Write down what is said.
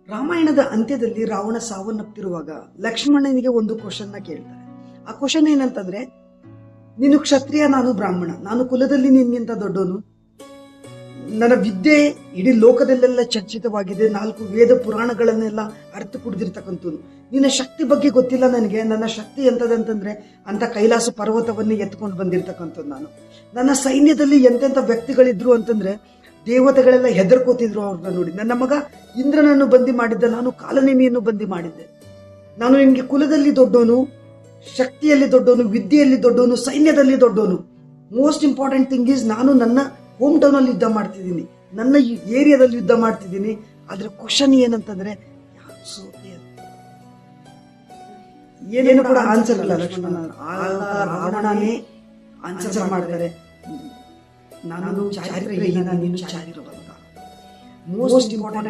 ರಾಮಾಯಣದ ಅಂತ್ಯದಲ್ಲಿ ರಾವಣ ಸಾವನ್ನಪ್ಪಿರುವಾಗ ಲಕ್ಷ್ಮಣನಿಗೆ ಒಂದು ಕ್ವಶನ್ನ ಕೇಳ್ತಾರೆ. ಆ ಕ್ವಶನ್ ಏನಂತಂದ್ರೆ, ನೀನು ಕ್ಷತ್ರಿಯ, ನಾನು ಬ್ರಾಹ್ಮಣ, ನಾನು ಕುಲದಲ್ಲಿ ನಿನ್ಗಿಂತ ದೊಡ್ಡವನು, ನನ್ನ ವಿದ್ಯೆ ಇಡೀ ಲೋಕದಲ್ಲೆಲ್ಲ ಚರ್ಚಿತವಾಗಿದೆ, 4 ವೇದ ಪುರಾಣಗಳನ್ನೆಲ್ಲ ಅರ್ಥ ಕುಡಿದಿರ್ತಕ್ಕಂಥದ್ದು, ನಿನ್ನ ಶಕ್ತಿ ಬಗ್ಗೆ ಗೊತ್ತಿಲ್ಲ ನನಗೆ. ನನ್ನ ಶಕ್ತಿ ಎಂತದಂತಂದ್ರೆ ಅಂತ ಕೈಲಾಸ ಪರ್ವತವನ್ನೇ ಎತ್ಕೊಂಡು ಬಂದಿರ್ತಕ್ಕಂಥದ್ದು ನಾನು. ನನ್ನ ಸೈನ್ಯದಲ್ಲಿ ಎಂತೆಂಥ ವ್ಯಕ್ತಿಗಳಿದ್ರು ಅಂತಂದ್ರೆ ದೇವತೆಗಳೆಲ್ಲ ಹೆದರ್ಕೋತಿದ್ರು ಅವ್ರನ್ನ ನೋಡಿ. ನನ್ನ ಮಗ ಇಂದ್ರನನ್ನು ಬಂದಿ ಮಾಡಿದ್ದ, ನಾನು ಕಾಲನೇಮಿಯನ್ನು ಬಂದಿ ಮಾಡಿದ್ದೆ. ನಾನು ನಿಮಗೆ ಕುಲದಲ್ಲಿ ದೊಡ್ಡವನು, ಶಕ್ತಿಯಲ್ಲಿ ದೊಡ್ಡವನು, ವಿದ್ಯೆಯಲ್ಲಿ ದೊಡ್ಡವನು, ಸೈನ್ಯದಲ್ಲಿ ದೊಡ್ಡವನು. ಮೋಸ್ಟ್ ಇಂಪಾರ್ಟೆಂಟ್ ಥಿಂಗ್ ಈಸ್, ನಾನು ನನ್ನ ಹೋಮ್ ಟೌನ್ ಅಲ್ಲಿ ಯುದ್ಧ ಮಾಡ್ತಿದ್ದೀನಿ, ನನ್ನ ಏರಿಯಾದಲ್ಲಿ ಯುದ್ಧ ಮಾಡ್ತಿದ್ದೀನಿ. ಆದ್ರೆ ಕ್ವಶನ್ ಏನಂತಂದ್ರೆ, ಏನೇನು ಕೂಡ ಆನ್ಸರ್ ಇಲ್ಲ ಲಕ್ಷ್ಮಣ. ರಾವಣನೇ ಆನ್ಸರ್ ಮಾಡ್ತಾರೆ, ನಾನು ಚಾರಿತ್ರ್ಯಹೀನ, ನೀನು ಚಾರಿತ್ರವಂತ. Most important